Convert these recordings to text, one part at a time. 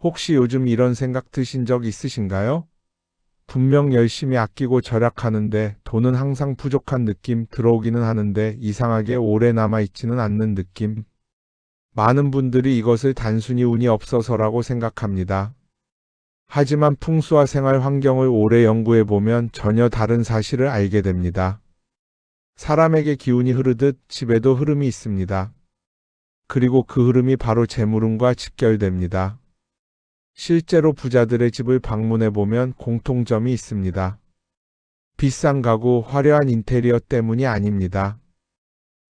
혹시 요즘 이런 생각 드신 적 있으신가요? 분명 열심히 아끼고 절약하는데 돈은 항상 부족한 느낌 들어오기는 하는데 이상하게 오래 남아있지는 않는 느낌. 많은 분들이 이것을 단순히 운이 없어서라고 생각합니다. 하지만 풍수와 생활 환경을 오래 연구해보면 전혀 다른 사실을 알게 됩니다. 사람에게 기운이 흐르듯 집에도 흐름이 있습니다. 그리고 그 흐름이 바로 재물운과 직결됩니다. 실제로 부자들의 집을 방문해보면 공통점이 있습니다. 비싼 가구, 화려한 인테리어 때문이 아닙니다.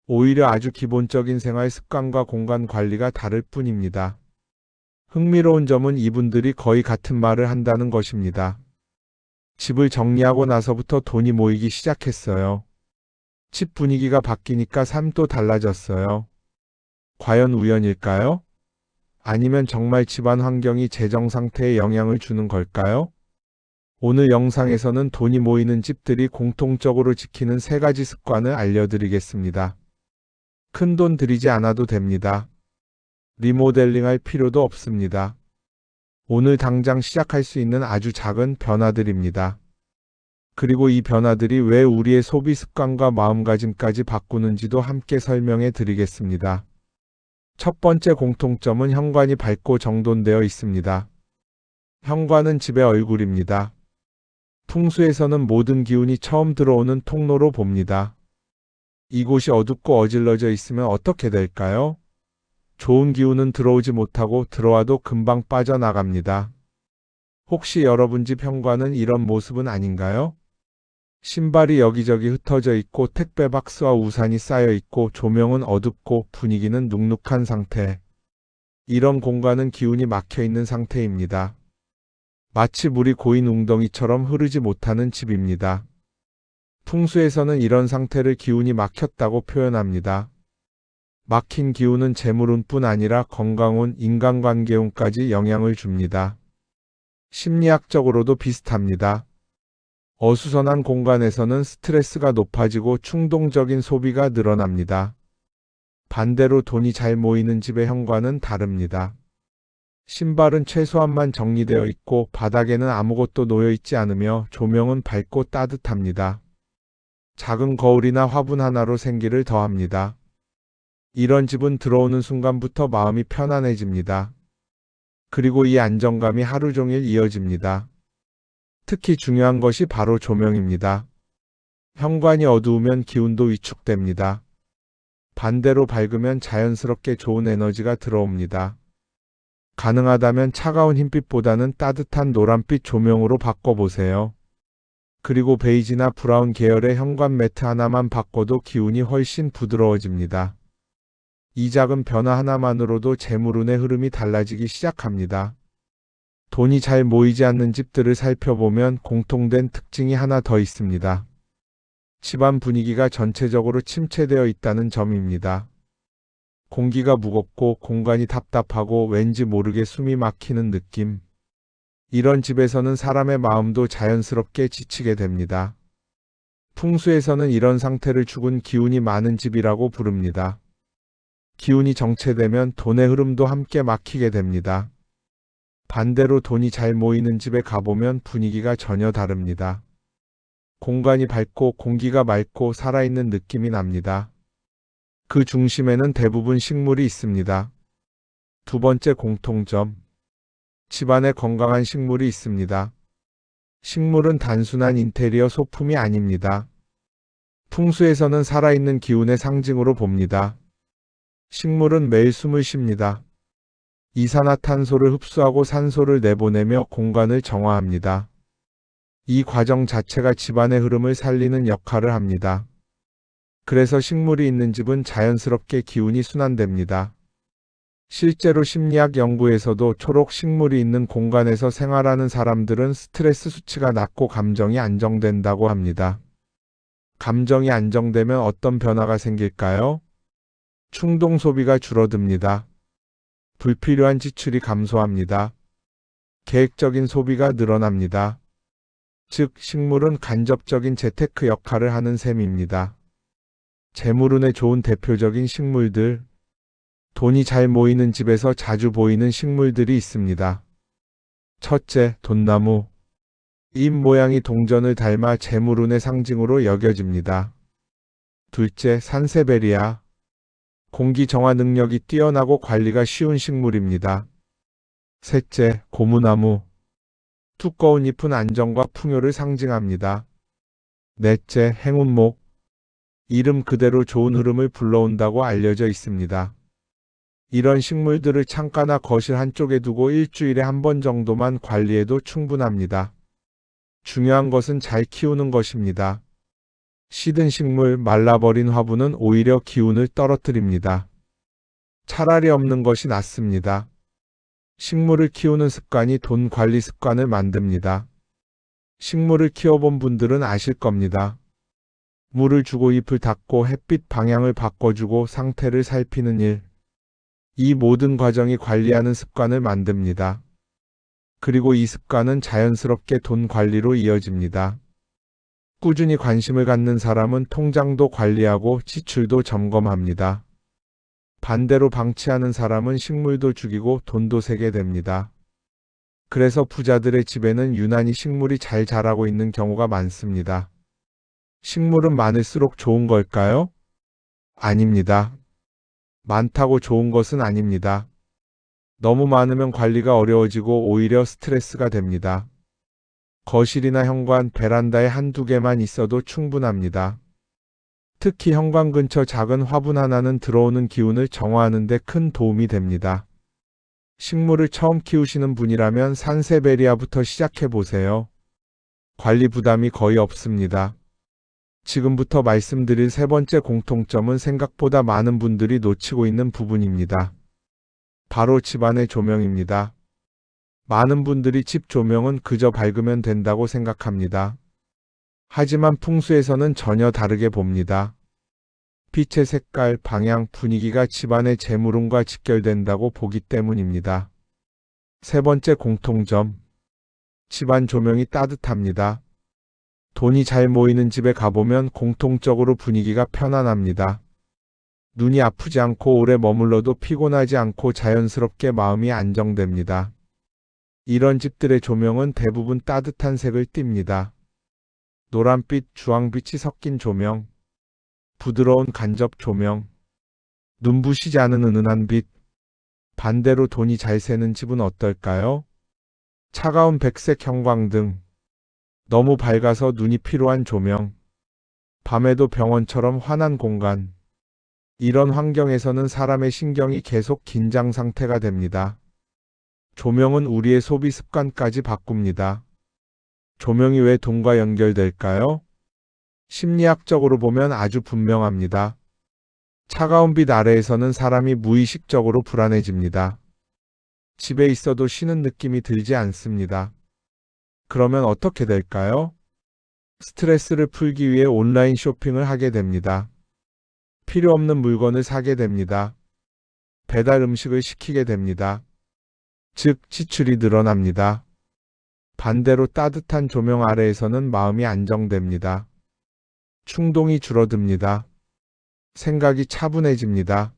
오히려 아주 기본적인 생활 습관과 공간 관리가 다를 뿐입니다. 흥미로운 점은 이분들이 거의 같은 말을 한다는 것입니다. 집을 정리하고 나서부터 돈이 모이기 시작했어요. 집 분위기가 바뀌니까 삶도 달라졌어요. 과연 우연일까요? 아니면 정말 집안 환경이 재정 상태에 영향을 주는 걸까요? 오늘 영상에서는 돈이 모이는 집들이 공통적으로 지키는 3가지 습관을 알려드리겠습니다. 큰 돈 들이지 않아도 됩니다. 리모델링 할 필요도 없습니다. 오늘 당장 시작할 수 있는 아주 작은 변화들입니다. 그리고 이 변화들이 왜 우리의 소비 습관과 마음가짐까지 바꾸는지도 함께 설명해 드리겠습니다. 첫 번째 공통점은 현관이 밝고 정돈되어 있습니다. 현관은 집의 얼굴입니다. 풍수에서는 모든 기운이 처음 들어오는 통로로 봅니다. 이곳이 어둡고 어질러져 있으면 어떻게 될까요? 좋은 기운은 들어오지 못하고 들어와도 금방 빠져나갑니다. 혹시 여러분 집 현관은 이런 모습은 아닌가요? 신발이 여기저기 흩어져 있고 택배 박스와 우산이 쌓여 있고 조명은 어둡고 분위기는 눅눅한 상태. 이런 공간은 기운이 막혀 있는 상태입니다. 마치 물이 고인 웅덩이처럼 흐르지 못하는 집입니다. 풍수에서는 이런 상태를 기운이 막혔다고 표현합니다. 막힌 기운은 재물운뿐 아니라 건강운, 인간관계운까지 영향을 줍니다. 심리학적으로도 비슷합니다. 어수선한 공간에서는 스트레스가 높아지고 충동적인 소비가 늘어납니다. 반대로 돈이 잘 모이는 집의 현관은 다릅니다. 신발은 최소한만 정리되어 있고 바닥에는 아무것도 놓여 있지 않으며 조명은 밝고 따뜻합니다. 작은 거울이나 화분 하나로 생기를 더합니다. 이런 집은 들어오는 순간부터 마음이 편안해집니다. 그리고 이 안정감이 하루 종일 이어집니다. 특히 중요한 것이 바로 조명입니다. 현관이 어두우면 기운도 위축됩니다. 반대로 밝으면 자연스럽게 좋은 에너지가 들어옵니다. 가능하다면 차가운 흰빛보다는 따뜻한 노란빛 조명으로 바꿔보세요. 그리고 베이지나 브라운 계열의 현관 매트 하나만 바꿔도 기운이 훨씬 부드러워집니다. 이 작은 변화 하나만으로도 재물운의 흐름이 달라지기 시작합니다. 돈이 잘 모이지 않는 집들을 살펴보면 공통된 특징이 하나 더 있습니다. 집안 분위기가 전체적으로 침체되어 있다는 점입니다. 공기가 무겁고 공간이 답답하고 왠지 모르게 숨이 막히는 느낌. 이런 집에서는 사람의 마음도 자연스럽게 지치게 됩니다. 풍수에서는 이런 상태를 죽은 기운이 많은 집이라고 부릅니다. 기운이 정체되면 돈의 흐름도 함께 막히게 됩니다. 반대로 돈이 잘 모이는 집에 가보면 분위기가 전혀 다릅니다. 공간이 밝고 공기가 맑고 살아있는 느낌이 납니다. 그 중심에는 대부분 식물이 있습니다. 두 번째 공통점. 집안에 건강한 식물이 있습니다. 식물은 단순한 인테리어 소품이 아닙니다. 풍수에서는 살아있는 기운의 상징으로 봅니다. 식물은 매일 숨을 쉽니다. 이산화탄소를 흡수하고 산소를 내보내며 공간을 정화합니다. 이 과정 자체가 집안의 흐름을 살리는 역할을 합니다. 그래서 식물이 있는 집은 자연스럽게 기운이 순환됩니다. 실제로 심리학 연구에서도 초록 식물이 있는 공간에서 생활하는 사람들은 스트레스 수치가 낮고 감정이 안정된다고 합니다. 감정이 안정되면 어떤 변화가 생길까요? 충동 소비가 줄어듭니다. 불필요한 지출이 감소합니다. 계획적인 소비가 늘어납니다. 즉, 식물은 간접적인 재테크 역할을 하는 셈입니다. 재물운에 좋은 대표적인 식물들. 돈이 잘 모이는 집에서 자주 보이는 식물들이 있습니다. 첫째, 돈나무. 잎 모양이 동전을 닮아 재물운의 상징으로 여겨집니다. 둘째, 산세베리아. 공기 정화 능력이 뛰어나고 관리가 쉬운 식물입니다. 셋째, 고무나무. 두꺼운 잎은 안정과 풍요를 상징합니다. 넷째, 행운목. 이름 그대로 좋은 흐름을 불러온다고 알려져 있습니다. 이런 식물들을 창가나 거실 한쪽에 두고 일주일에 한 번 정도만 관리해도 충분합니다. 중요한 것은 잘 키우는 것입니다. 시든 식물, 말라버린 화분은 오히려 기운을 떨어뜨립니다. 차라리 없는 것이 낫습니다. 식물을 키우는 습관이 돈 관리 습관을 만듭니다. 식물을 키워본 분들은 아실 겁니다. 물을 주고 잎을 닦고 햇빛 방향을 바꿔주고 상태를 살피는 일. 이 모든 과정이 관리하는 습관을 만듭니다. 그리고 이 습관은 자연스럽게 돈 관리로 이어집니다. 꾸준히 관심을 갖는 사람은 통장도 관리하고 지출도 점검합니다. 반대로 방치하는 사람은 식물도 죽이고 돈도 새게 됩니다. 그래서 부자들의 집에는 유난히 식물이 잘 자라고 있는 경우가 많습니다. 식물은 많을수록 좋은 걸까요? 아닙니다. 많다고 좋은 것은 아닙니다. 너무 많으면 관리가 어려워지고 오히려 스트레스가 됩니다. 거실이나 현관, 베란다에 한두 개만 있어도 충분합니다. 특히 현관 근처 작은 화분 하나는 들어오는 기운을 정화하는 데 큰 도움이 됩니다. 식물을 처음 키우시는 분이라면 산세베리아부터 시작해 보세요. 관리 부담이 거의 없습니다. 지금부터 말씀드릴 세 번째 공통점은 생각보다 많은 분들이 놓치고 있는 부분입니다. 바로 집안의 조명입니다. 많은 분들이 집 조명은 그저 밝으면 된다고 생각합니다. 하지만 풍수에서는 전혀 다르게 봅니다. 빛의 색깔, 방향, 분위기가 집안의 재물운과 직결된다고 보기 때문입니다. 세 번째 공통점. 집안 조명이 따뜻합니다. 돈이 잘 모이는 집에 가보면 공통적으로 분위기가 편안합니다. 눈이 아프지 않고 오래 머물러도 피곤하지 않고 자연스럽게 마음이 안정됩니다. 이런 집들의 조명은 대부분 따뜻한 색을 띱니다. 노란빛, 주황빛이 섞인 조명, 부드러운 간접 조명, 눈부시지 않은 은은한 빛. 반대로 돈이 잘 새는 집은 어떨까요? 차가운 백색 형광등, 너무 밝아서 눈이 피로한 조명, 밤에도 병원처럼 환한 공간. 이런 환경에서는 사람의 신경이 계속 긴장 상태가 됩니다. 조명은 우리의 소비 습관까지 바꿉니다. 조명이 왜 돈과 연결될까요? 심리학적으로 보면 아주 분명합니다. 차가운 빛 아래에서는 사람이 무의식적으로 불안해집니다. 집에 있어도 쉬는 느낌이 들지 않습니다. 그러면 어떻게 될까요? 스트레스를 풀기 위해 온라인 쇼핑을 하게 됩니다. 필요 없는 물건을 사게 됩니다. 배달 음식을 시키게 됩니다. 즉, 지출이 늘어납니다. 반대로 따뜻한 조명 아래에서는 마음이 안정됩니다. 충동이 줄어듭니다. 생각이 차분해집니다.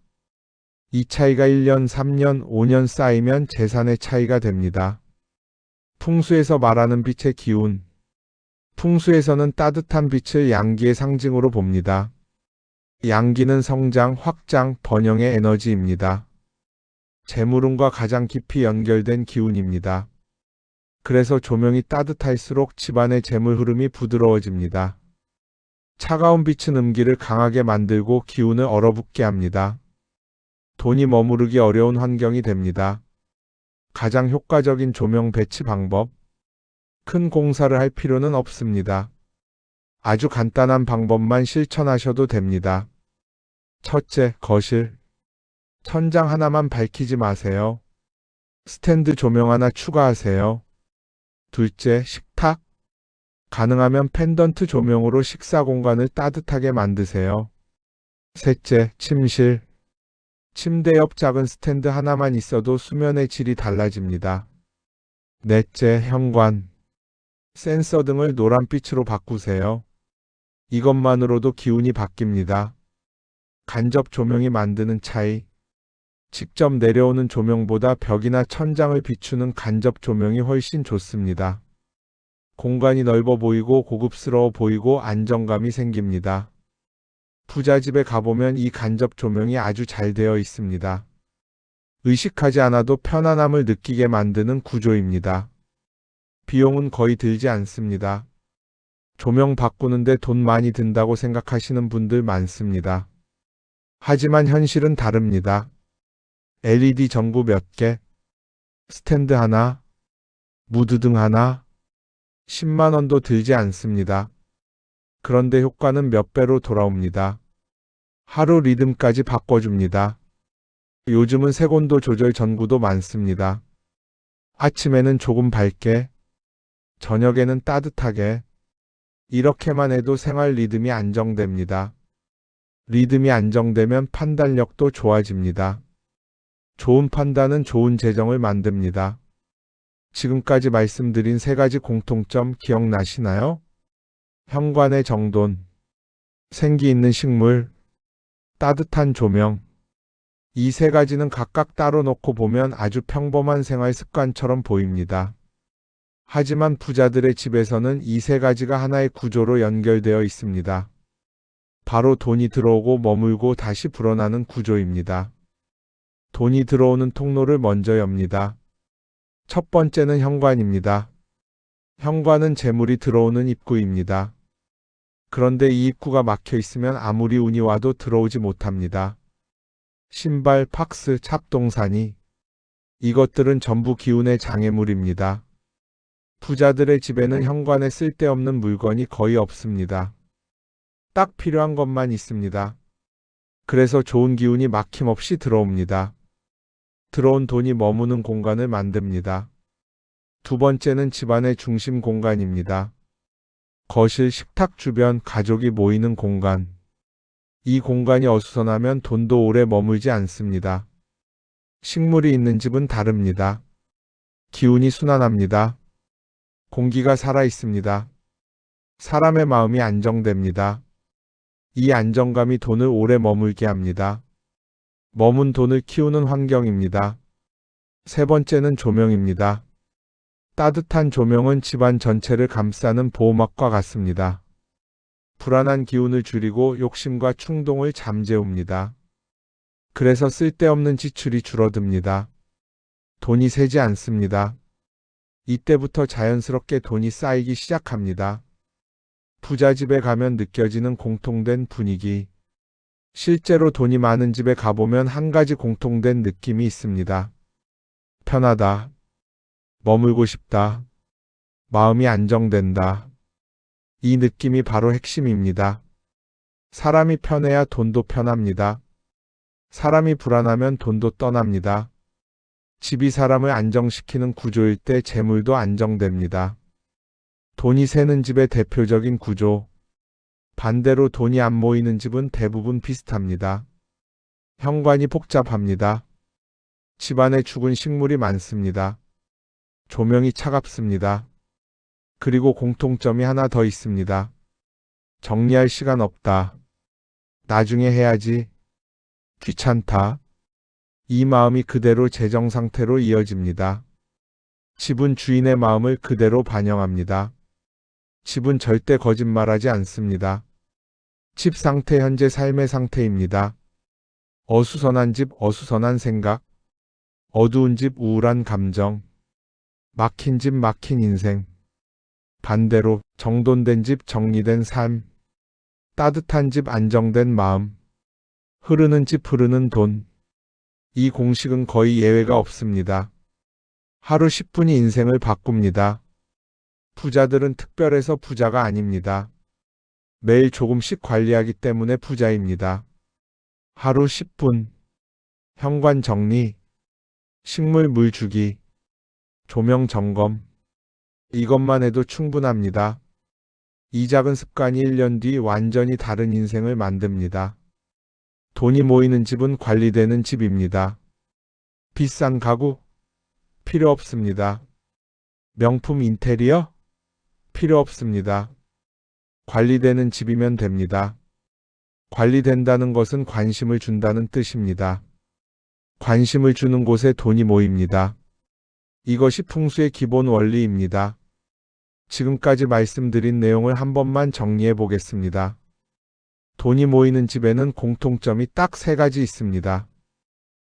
이 차이가 1년, 3년, 5년 쌓이면 재산의 차이가 됩니다. 풍수에서 말하는 빛의 기운. 풍수에서는 따뜻한 빛을 양기의 상징으로 봅니다. 양기는 성장, 확장, 번영의 에너지입니다. 재물운과 가장 깊이 연결된 기운입니다. 그래서 조명이 따뜻할수록 집안의 재물 흐름이 부드러워집니다. 차가운 빛은 음기를 강하게 만들고 기운을 얼어붙게 합니다. 돈이 머무르기 어려운 환경이 됩니다. 가장 효과적인 조명 배치 방법. 큰 공사를 할 필요는 없습니다. 아주 간단한 방법만 실천하셔도 됩니다. 첫째, 거실. 천장 하나만 밝히지 마세요. 스탠드 조명 하나 추가하세요. 둘째, 식탁. 가능하면 펜던트 조명으로 식사 공간을 따뜻하게 만드세요. 셋째, 침실. 침대 옆 작은 스탠드 하나만 있어도 수면의 질이 달라집니다. 넷째, 현관. 센서 등을 노란빛으로 바꾸세요. 이것만으로도 기운이 바뀝니다. 간접 조명이 만드는 차이. 직접 내려오는 조명보다 벽이나 천장을 비추는 간접 조명이 훨씬 좋습니다. 공간이 넓어 보이고 고급스러워 보이고 안정감이 생깁니다. 부잣집에 가보면 이 간접 조명이 아주 잘 되어 있습니다. 의식하지 않아도 편안함을 느끼게 만드는 구조입니다. 비용은 거의 들지 않습니다. 조명 바꾸는데 돈 많이 든다고 생각하시는 분들 많습니다. 하지만 현실은 다릅니다. LED 전구 몇 개, 스탠드 하나, 무드등 하나, 10만 원도 들지 않습니다. 그런데 효과는 몇 배로 돌아옵니다. 하루 리듬까지 바꿔줍니다. 요즘은 색온도 조절 전구도 많습니다. 아침에는 조금 밝게, 저녁에는 따뜻하게, 이렇게만 해도 생활 리듬이 안정됩니다. 리듬이 안정되면 판단력도 좋아집니다. 좋은 판단은 좋은 재정을 만듭니다. 지금까지 말씀드린 세 가지 공통점 기억나시나요? 현관의 정돈, 생기 있는 식물, 따뜻한 조명. 이 세 가지는 각각 따로 놓고 보면 아주 평범한 생활 습관처럼 보입니다. 하지만 부자들의 집에서는 이 세 가지가 하나의 구조로 연결되어 있습니다. 바로 돈이 들어오고 머물고 다시 불어나는 구조입니다. 돈이 들어오는 통로를 먼저 엽니다. 첫 번째는 현관입니다. 현관은 재물이 들어오는 입구입니다. 그런데 이 입구가 막혀 있으면 아무리 운이 와도 들어오지 못합니다. 신발, 팍스, 찹동사니, 이것들은 전부 기운의 장애물입니다. 부자들의 집에는 현관에 쓸데없는 물건이 거의 없습니다. 딱 필요한 것만 있습니다. 그래서 좋은 기운이 막힘없이 들어옵니다. 들어온 돈이 머무는 공간을 만듭니다. 두 번째는 집안의 중심 공간입니다. 거실, 식탁 주변, 가족이 모이는 공간. 이 공간이 어수선하면 돈도 오래 머물지 않습니다. 식물이 있는 집은 다릅니다. 기운이 순환합니다. 공기가 살아있습니다. 사람의 마음이 안정됩니다. 이 안정감이 돈을 오래 머물게 합니다. 머문 돈을 키우는 환경입니다. 세 번째는 조명입니다. 따뜻한 조명은 집안 전체를 감싸는 보호막과 같습니다. 불안한 기운을 줄이고 욕심과 충동을 잠재웁니다. 그래서 쓸데없는 지출이 줄어듭니다. 돈이 새지 않습니다. 이때부터 자연스럽게 돈이 쌓이기 시작합니다. 부자집에 가면 느껴지는 공통된 분위기. 실제로 돈이 많은 집에 가보면 한 가지 공통된 느낌이 있습니다. 편하다. 머물고 싶다. 마음이 안정된다. 이 느낌이 바로 핵심입니다. 사람이 편해야 돈도 편합니다. 사람이 불안하면 돈도 떠납니다. 집이 사람을 안정시키는 구조일 때 재물도 안정됩니다. 돈이 새는 집의 대표적인 구조. 반대로 돈이 안 모이는 집은 대부분 비슷합니다. 현관이 복잡합니다. 집안에 죽은 식물이 많습니다. 조명이 차갑습니다. 그리고 공통점이 하나 더 있습니다. 정리할 시간 없다. 나중에 해야지. 귀찮다. 이 마음이 그대로 재정 상태로 이어집니다. 집은 주인의 마음을 그대로 반영합니다. 집은 절대 거짓말하지 않습니다. 집 상태 현재 삶의 상태입니다. 어수선한 집, 어수선한 생각. 어두운 집, 우울한 감정. 막힌 집, 막힌 인생. 반대로 정돈된 집, 정리된 삶. 따뜻한 집, 안정된 마음. 흐르는 집, 흐르는 돈. 이 공식은 거의 예외가 없습니다. 하루 10분이 인생을 바꿉니다. 부자들은 특별해서 부자가 아닙니다. 매일 조금씩 관리하기 때문에 부자입니다. 하루 10분. 현관 정리. 식물 물 주기. 조명 점검. 이것만 해도 충분합니다. 이 작은 습관이 1년 뒤 완전히 다른 인생을 만듭니다. 돈이 모이는 집은 관리되는 집입니다. 비싼 가구? 필요 없습니다. 명품 인테리어? 필요 없습니다. 관리되는 집이면 됩니다. 관리된다는 것은 관심을 준다는 뜻입니다. 관심을 주는 곳에 돈이 모입니다. 이것이 풍수의 기본 원리입니다. 지금까지 말씀드린 내용을 한 번만 정리해 보겠습니다. 돈이 모이는 집에는 공통점이 딱 3가지 있습니다.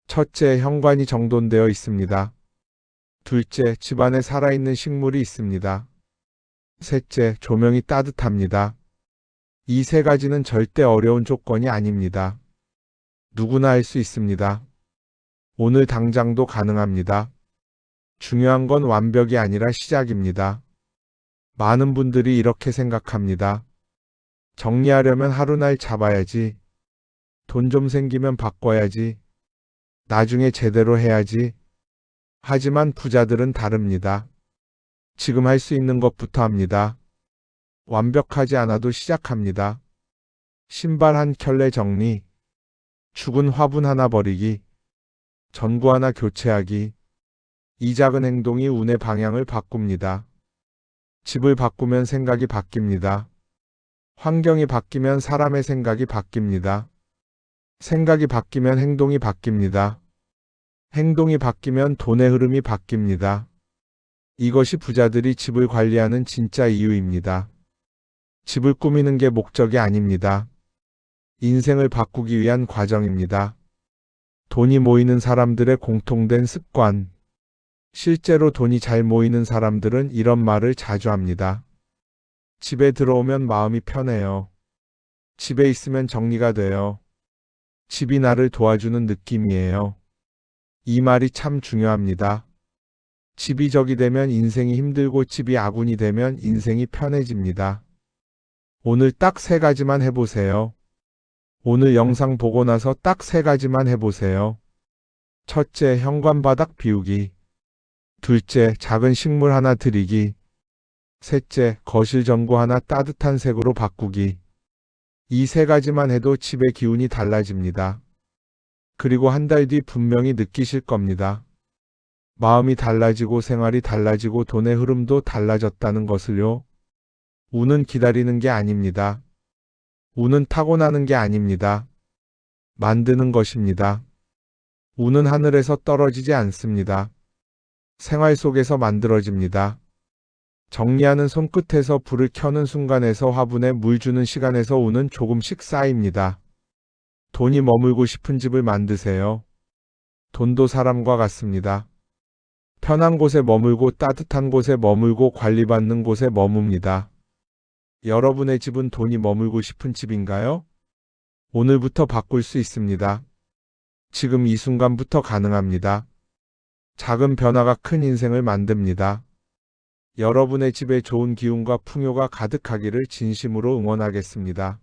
첫째, 현관이 정돈되어 있습니다. 둘째, 집안에 살아있는 식물이 있습니다. 셋째, 조명이 따뜻합니다. 이 3가지는 절대 어려운 조건이 아닙니다. 누구나 할 수 있습니다. 오늘 당장도 가능합니다. 중요한 건 완벽이 아니라 시작입니다. 많은 분들이 이렇게 생각합니다. 정리하려면 하루날 잡아야지. 돈 좀 생기면 바꿔야지. 나중에 제대로 해야지. 하지만 부자들은 다릅니다. 지금 할 수 있는 것부터 합니다. 완벽하지 않아도 시작합니다. 신발 한 켤레 정리, 죽은 화분 하나 버리기, 전구 하나 교체하기. 이 작은 행동이 운의 방향을 바꿉니다. 집을 바꾸면 생각이 바뀝니다. 환경이 바뀌면 사람의 생각이 바뀝니다. 생각이 바뀌면 행동이 바뀝니다. 행동이 바뀌면 돈의 흐름이 바뀝니다. 이것이 부자들이 집을 관리하는 진짜 이유입니다. 집을 꾸미는 게 목적이 아닙니다. 인생을 바꾸기 위한 과정입니다. 돈이 모이는 사람들의 공통된 습관. 실제로 돈이 잘 모이는 사람들은 이런 말을 자주 합니다. 집에 들어오면 마음이 편해요. 집에 있으면 정리가 돼요. 집이 나를 도와주는 느낌이에요. 이 말이 참 중요합니다. 집이 적이 되면 인생이 힘들고 집이 아군이 되면 인생이 편해집니다. 오늘 딱 3가지만 해보세요. 오늘 영상 보고 나서 딱 3가지만 해보세요. 첫째, 현관 바닥 비우기. 둘째, 작은 식물 하나 들이기. 셋째, 거실 전구 하나 따뜻한 색으로 바꾸기. 이 3가지만 해도 집의 기운이 달라집니다. 그리고 한 달 뒤 분명히 느끼실 겁니다. 마음이 달라지고 생활이 달라지고 돈의 흐름도 달라졌다는 것을요. 운은 기다리는 게 아닙니다. 운은 타고나는 게 아닙니다. 만드는 것입니다. 운은 하늘에서 떨어지지 않습니다. 생활 속에서 만들어집니다. 정리하는 손끝에서 불을 켜는 순간에서 화분에 물 주는 시간에서 운은 조금씩 쌓입니다. 돈이 머물고 싶은 집을 만드세요. 돈도 사람과 같습니다. 편한 곳에 머물고 따뜻한 곳에 머물고 관리받는 곳에 머뭅니다. 여러분의 집은 돈이 머물고 싶은 집인가요? 오늘부터 바꿀 수 있습니다. 지금 이 순간부터 가능합니다. 작은 변화가 큰 인생을 만듭니다. 여러분의 집에 좋은 기운과 풍요가 가득하기를 진심으로 응원하겠습니다.